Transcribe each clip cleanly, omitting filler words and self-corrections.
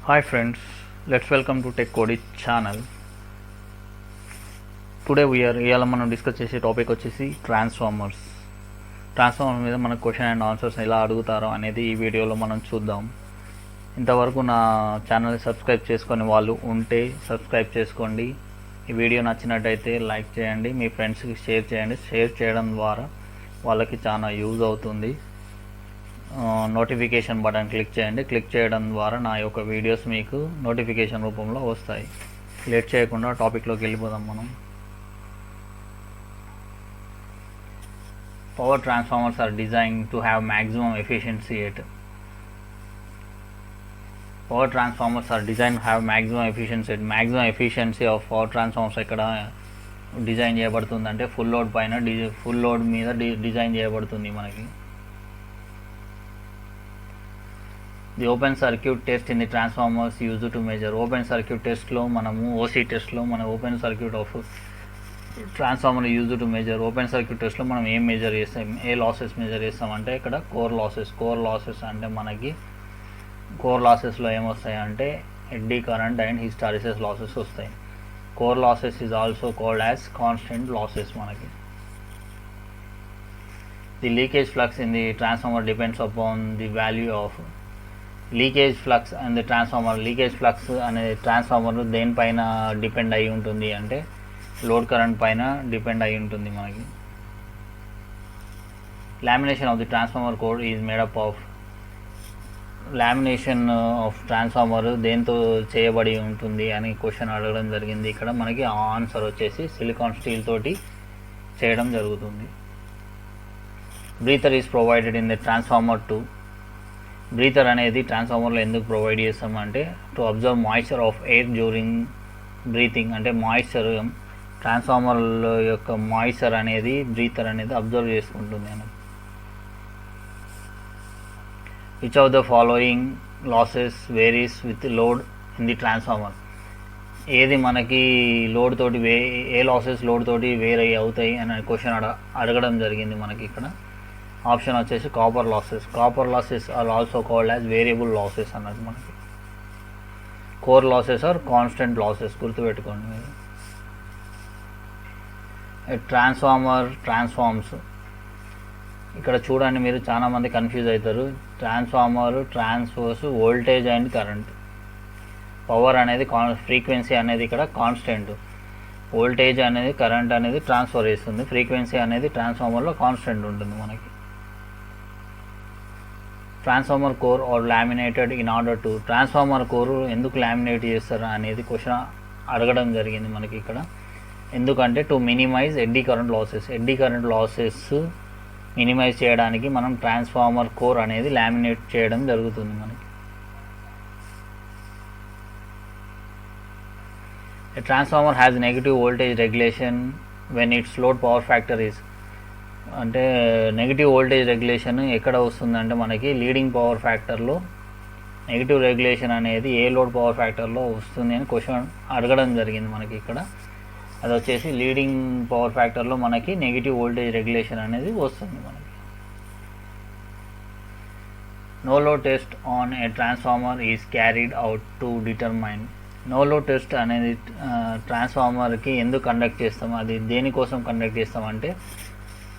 Hi friends, let's welcome to Tech Code channel. Today ఇవాళ మనం discuss చేసే topic వచ్చేసి ట్రాన్స్ఫార్మర్స్ మీద మన క్వశ్చన్ అండ్ ఆన్సర్స్ ఎలా అడుగుతారో అనేది ఈ వీడియోలో మనం చూద్దాం. ఇంతవరకు నా ఛానల్ సబ్స్క్రైబ్ చేసుకొని వాళ్ళు ఉంటే సబ్స్క్రైబ్ చేసుకోండి. ఈ వీడియో నచ్చినట్టయితే లైక్ చేయండి, మీ ఫ్రెండ్స్కి షేర్ చేయండి. షేర్ చేయడం ద్వారా వాళ్ళకి చాలా యూజ్ అవుతుంది. నోటిఫికేషన్ బటన్ క్లిక్ చేయండి. క్లిక్ చేయడం ద్వారా నా యొక్క వీడియోస్ మీకు నోటిఫికేషన్ రూపంలో వస్తాయి. లేట్ చేయకుండా టాపిక్లోకి వెళ్ళిపోదాం మనం. Power transformers are designed to have maximum efficiency at power transformers are design have maximum efficiency at maximum efficiency of power transformers ఎక్కడ డిజైన్ చేయబడుతుందంటే ఫుల్ లోడ్ పైన ఫుల్ లోడ్ మీద డిజైన్ చేయబడుతుంది మనకి. The open circuit test in the transformers use to measure open circuit టెస్ట్లో మనము OC టెస్ట్లో మన open circuit of transformer use to measure open circuit టెస్ట్లో మనం ఏం మెజర్ చేస్తాం, ఏ లాసెస్ మెజర్ చేస్తామంటే ఇక్కడ కోర్ లాసెస్ అంటే మనకి కోర్ లాసెస్లో ఏమొస్తాయి అంటే eddy current and hysteresis losses వస్తాయి. Core losses is also called as constant losses మనకి. The leakage flux in the transformer depends upon the value of leakage flux and the transformer. Leakage flux అనే transformer దేనిపైన depend అయి ఉంటుంది అంటే load current పైన depend అయి ఉంటుంది మనకి. Lamination of the transformer core is made up of lamination of transformer దేంతో చేయబడి ఉంటుంది అని క్వశ్చన్ అడగడం జరిగింది. ఇక్కడ మనకి ఆన్సర్ వచ్చేసి సిలికాన్ స్టీల్ తోటి చేయడం జరుగుతుంది. Breather is provided in the transformer to breather అనేది ట్రాన్స్ఫార్మర్లో ఎందుకు ప్రొవైడ్ చేస్తామంటే to observe moisture of air during breathing. అంటే మాయిశ్చర్ ట్రాన్స్ఫార్మర్ యొక్క మాయిశ్చర్ అనేది బ్రీతర్ అనేది అబ్జర్వ్ చేసుకుంటుంది అని. Which of the following losses varies with load in the transformer. ఏది మనకి లోడ్ తోటి ఏ లాసెస్ లోడ్ తోటి వేరే అవుతాయి అనే క్వశ్చన్ అడగడం జరిగింది మనకి ఇక్కడ. ఆప్షన్ వచ్చేసి copper losses are also called as variable losses అన్నది మనకి. Core losses are constant losses గుర్తుపెట్టుకోండి మీరు. ట్రాన్స్ఫార్మ్స్ ఇక్కడ చూడండి, మీరు చాలామంది కన్ఫ్యూజ్ అవుతారు. Transfers voltage and current. Power అనేది ఫ్రీక్వెన్సీ అనేది ఇక్కడ కాన్స్టెంట్, వోల్టేజ్ అనేది కరెంట్ అనేది ట్రాన్స్ఫర్ చేస్తుంది, ఫ్రీక్వెన్సీ అనేది ట్రాన్స్ఫార్మర్లో కాన్స్టెంట్ ఉంటుంది మనకి. Transformer core are laminated in order to transformer core ఎందుకు లామినేట్ చేస్తారు అనేది క్వశ్చన్ అడగడం జరిగింది మనకి ఇక్కడ. ఎందుకంటే to minimise eddy current losses minimise చేయడానికి మనం ట్రాన్స్ఫార్మర్ కోర్ అనేది లామినేట్ చేయడం జరుగుతుంది మనకి. A transformer has negative voltage regulation when its load power factor is అంటే నెగిటివ్ వోల్టేజ్ రెగ్యులేషన్ ఎక్కడ వస్తుందంటే మనకి లీడింగ్ పవర్ ఫ్యాక్టర్లో నెగిటివ్ రెగ్యులేషన్ అనేది ఏ లోడ్ పవర్ ఫ్యాక్టర్లో వస్తుంది అని క్వశ్చన్ అడగడం జరిగింది మనకి ఇక్కడ. అది వచ్చేసి లీడింగ్ పవర్ ఫ్యాక్టర్లో మనకి నెగిటివ్ వోల్టేజ్ రెగ్యులేషన్ అనేది వస్తుంది మనకి. No load test on a transformer is carried out to determine. No load test అనేది ట్రాన్స్ఫార్మర్కి ఎందుకు కండక్ట్ చేస్తాం, అది దేనికోసం కండక్ట్ చేస్తామంటే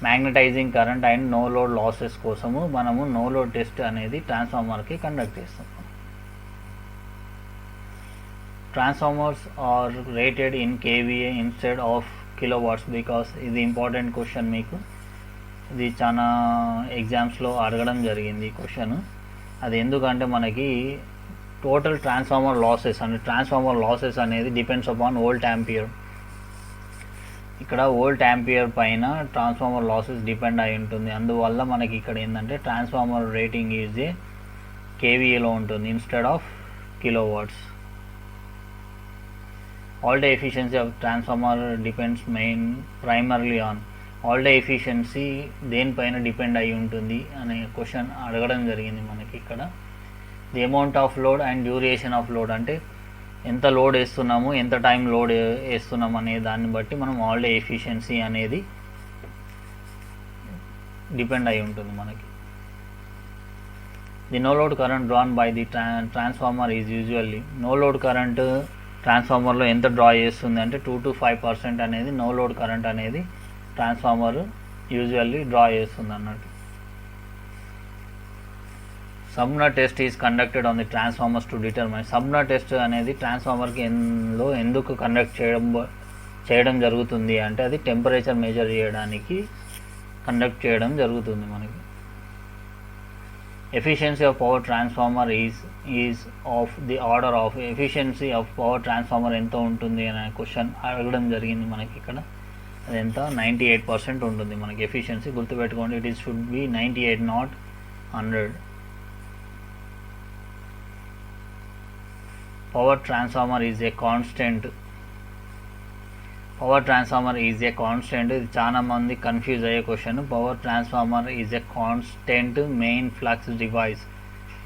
magnetising current and no load losses కోసము మనము నో లోడ్ టెస్ట్ అనేది ట్రాన్స్ఫార్మర్కి కండక్ట్ చేస్తాం. Transformers are rated in KVA instead of kilowatts because ఇది ఇంపార్టెంట్ క్వశ్చన్ మీకు. ఇది చాలా ఎగ్జామ్స్లో అడగడం జరిగింది ఈ క్వశ్చన్. అది ఎందుకంటే మనకి టోటల్ ట్రాన్స్ఫార్మర్ లాసెస్ అనేది డిపెండ్స్ అపాన్ వోల్ట్ యాంపియర్. ఇక్కడ వోల్ట్ యాంపియర్ పైన ట్రాన్స్ఫార్మర్ లాసెస్ డిపెండ్ అయి ఉంటుంది. అందువల్ల మనకి ఇక్కడ ఏంటంటే ట్రాన్స్ఫార్మర్ రేటింగ్ ఈజ్ ఏ కేవీఏలో ఉంటుంది instead of kilowatts. All day efficiency of transformer depends primarily on all day efficiency దేనిపైన డిపెండ్ అయి ఉంటుంది అనే క్వశ్చన్ అడగడం జరిగింది మనకి ఇక్కడ. The amount of load and duration of load అంటే ఎంత లోడ్ వేస్తున్నాము, ఎంత టైం లోడ్ వేస్తున్నాము అనే దాన్ని బట్టి మనం ఆల్ డే ఎఫిషియన్సీ అనేది డిపెండ్ అయి ఉంటుంది మనకి. The no load current drawn by the transformer is usually no load current ట్రాన్స్ఫార్మర్లో ఎంత డ్రా చేస్తుంది అంటే 2 to 5% అనేది నో లోడ్ కరెంట్ అనేది ట్రాన్స్ఫార్మర్ యూజువల్లీ డ్రా చేస్తుంది అన్నట్టు. Sumpner test is conducted on the transformers to determine. Sumpner test అనేది ట్రాన్స్ఫార్మర్కి ఎందుకు కండక్ట్ చేయడం జరుగుతుంది అంటే అది టెంపరేచర్ మెజర్ చేయడానికి కండక్ట్ చేయడం జరుగుతుంది మనకి. Efficiency of power transformer is of the order of. Efficiency of power transformer ఎంత ఉంటుంది అనే క్వశ్చన్ అడగడం జరిగింది మనకి ఇక్కడ. అది ఎంత 98% ఉంటుంది మనకి ఎఫిషియన్సీ. గుర్తుపెట్టుకోండి, it is should be 98 not 100. Power transformer is a constant. Power transformer is a constant. ఇది చాలా మంది కన్ఫ్యూజ్ అయ్యే question. Power transformer is a constant main flux device.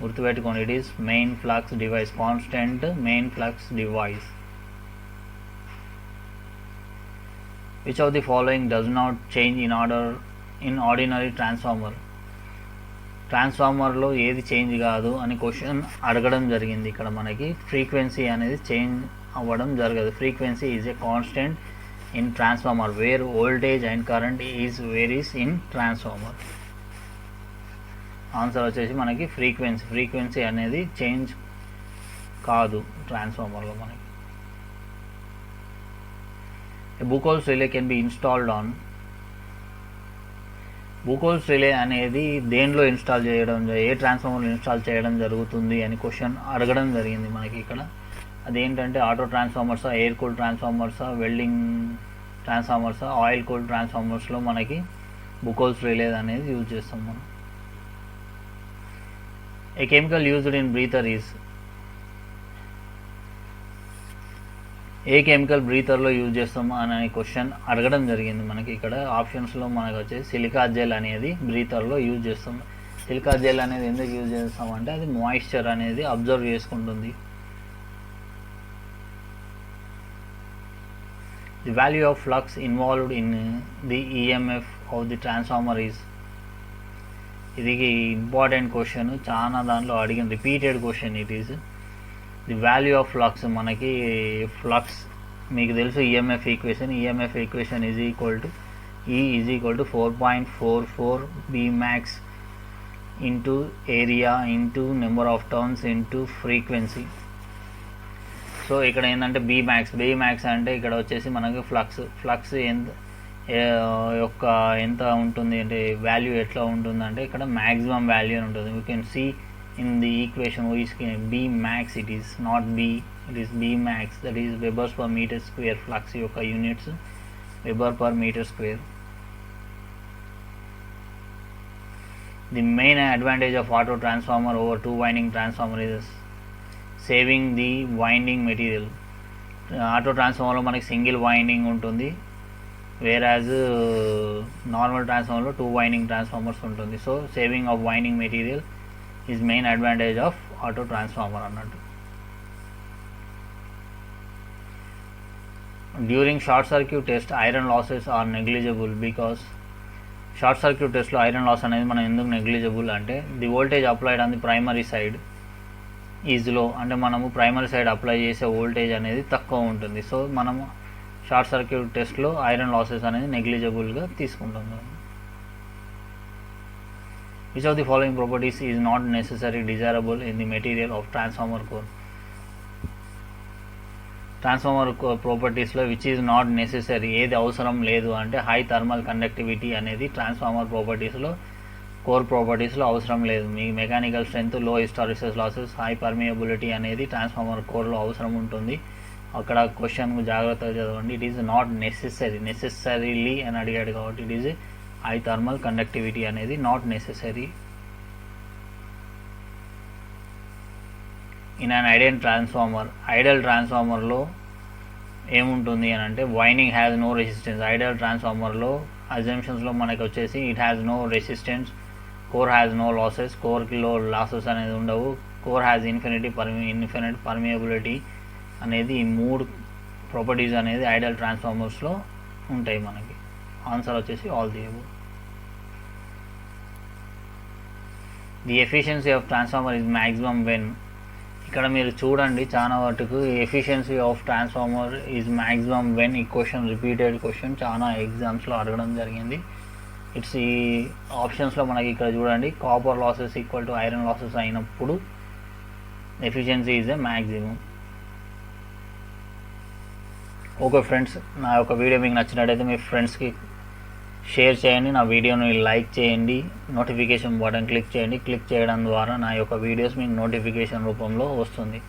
గుర్తుపెట్టుకోండి, it is main flux device, constant main flux device. Which of the following does not change in ordinary transformer. ట్రాన్స్ఫార్మర్లో ఏది change కాదు అని question అడగడం జరిగింది ఇక్కడ మనకి. ఫ్రీక్వెన్సీ అనేది చేంజ్ అవ్వడం జరగదు. Frequency is a constant in transformer where voltage and current is varies in transformer. Answer వచ్చేసి మనకి ఫ్రీక్వెన్సీ అనేది చేంజ్ కాదు ట్రాన్స్ఫార్మర్లో మనకి. Buchholz relay can be installed on. Buchholz relay అనేది దేనిలో ఇన్స్టాల్ చేయడం, ఏ ట్రాన్స్ఫార్మర్లో ఇన్స్టాల్ చేయడం జరుగుతుంది అని క్వశ్చన్ అడగడం జరిగింది మనకి ఇక్కడ. అదేంటంటే ఆటో ట్రాన్స్ఫార్మర్సా, ఎయిర్ కూల్డ్ ట్రాన్స్ఫార్మర్సా, వెల్డింగ్ ట్రాన్స్ఫార్మర్సా, ఆయిల్ కూల్డ్ ట్రాన్స్ఫార్మర్స్లో మనకి బుకోల్స్ రిలే అనేది యూజ్ చేస్తాం మనం. A chemical used in breather is. A chemical బ్రీతర్లో యూజ్ చేస్తాం అనే క్వశ్చన్ అడగడం జరిగింది మనకి ఇక్కడ. ఆప్షన్స్లో మనకు వచ్చేసి సిలికా జెల్ అనేది బ్రీతర్లో యూజ్ చేస్తాం. సిలికా జెల్ అనేది ఎందుకు యూజ్ చేస్తామంటే అది మాయిశ్చర్ అనేది అబ్జర్వ్ చేసుకుంటుంది. The value of flux involved in the EMF of the transformer is. ఇది ఇంపార్టెంట్ క్వశ్చన్, చాలా దాంట్లో అడిగిన repeated question it is. The value of flux మనకి ఫ్లక్స్ మీకు తెలుసు EMF equation. EMF equation is equal to E is equal to 4.44 Bmax into area into number of turns into frequency. So ఇక్కడ ఏంటంటే బీమ్యాక్స్ అంటే ఇక్కడ వచ్చేసి మనకి ఫ్లక్స్ ఎంత ఉంటుంది అంటే వాల్యూ ఎట్లా ఉంటుందంటే ఇక్కడ మ్యాక్సిమం వాల్యూ అని ఉంటుంది. You can see in the equation Bmax, it is not B, it is Bmax, that is Webers per meter square. Flux యొక్క units Weber per meter square. The main advantage of auto transformer over two winding transformer is saving the winding material. Auto ట్రాన్స్ఫార్మర్లో మనకి single winding ఉంటుంది, whereas normal ట్రాన్స్ఫార్మర్లో 2 winding transformers ఉంటుంది. So saving of winding material is main advantage of auto transformer అన్నట్టు. During short circuit test iron losses are negligible because. Short circuit టెస్ట్లో iron loss అనేది మనం ఎందుకు నెగ్లిజిబుల్ అంటే the voltage applied on the primary side is low, అంటే మనము primary side apply చేసే voltage అనేది తక్కువ ఉంటుంది. సో మనము షార్ట్ సర్క్యూట్ టెస్ట్లో ఐరన్ లాసెస్ అనేది నెగ్లిజిబుల్గా తీసుకుంటాం. Which of the following properties is not necessary desirable in the material of transformer core? Transformer ప్రాపర్టీస్లో విచ్ ఈజ్ నాట్ నెసెసరీ, ఏది అవసరం లేదు అంటే హై థర్మల్ కండక్టివిటీ అనేది ట్రాన్స్ఫార్మర్ ప్రాపర్టీస్లో కోర్ ప్రాపర్టీస్లో అవసరం లేదు. మీ mechanical strength, low hysteresis losses, high permeability అనేది ట్రాన్స్ఫార్మర్ కోర్లో అవసరం ఉంటుంది. అక్కడ క్వశ్చన్ జాగ్రత్తగా చదవండి. ఇట్ ఈజ్ నాట్ నెసెసరీలీ అని అడిగాడు కాబట్టి it is high thermal conductivity అనేది not necessary. In an ideal ట్రాన్స్ఫార్మర్లో ఏముంటుంది అని అంటే winding has no resistance. Ideal ట్రాన్స్ఫార్మర్లో అజంప్షన్స్లో మనకి వచ్చేసి it has no resistance, core has no losses, కోర్లో లాసెస్ అనేది ఉండవు, కోర్ హ్యాజ్ ఇన్ఫినిట్ పర్మియబిలిటీ అనేది ఈ 3 ప్రాపర్టీస్ అనేది ఐడియల్ ట్రాన్స్ఫార్మర్స్లో ఉంటాయి మనకి. ఆన్సర్ వచ్చేసి all the above. The efficiency of transformer is maximum when. ఇక్కడ మీరు చూడండి చాలా వరకు efficiency of transformer is maximum when. ఈ క్వశ్చన్ రిపీటెడ్ క్వశ్చన్ చాలా ఎగ్జామ్స్లో అడగడం జరిగింది. ఇట్స్ ఈ ఆప్షన్స్లో మనకి ఇక్కడ చూడండి, copper losses equal to iron losses అయినప్పుడు efficiency is a maximum. Okay friends, నా యొక్క వీడియో మీకు నచ్చినట్టయితే మీ ఫ్రెండ్స్కి షేర్ చేయండి, నా వీడియోని లైక్ చేయండి, నోటిఫికేషన్ బటన్ క్లిక్ చేయండి. క్లిక్ చేయడం ద్వారా నా యొక్క వీడియోస్ మీకు నోటిఫికేషన్ రూపంలో వస్తుంది.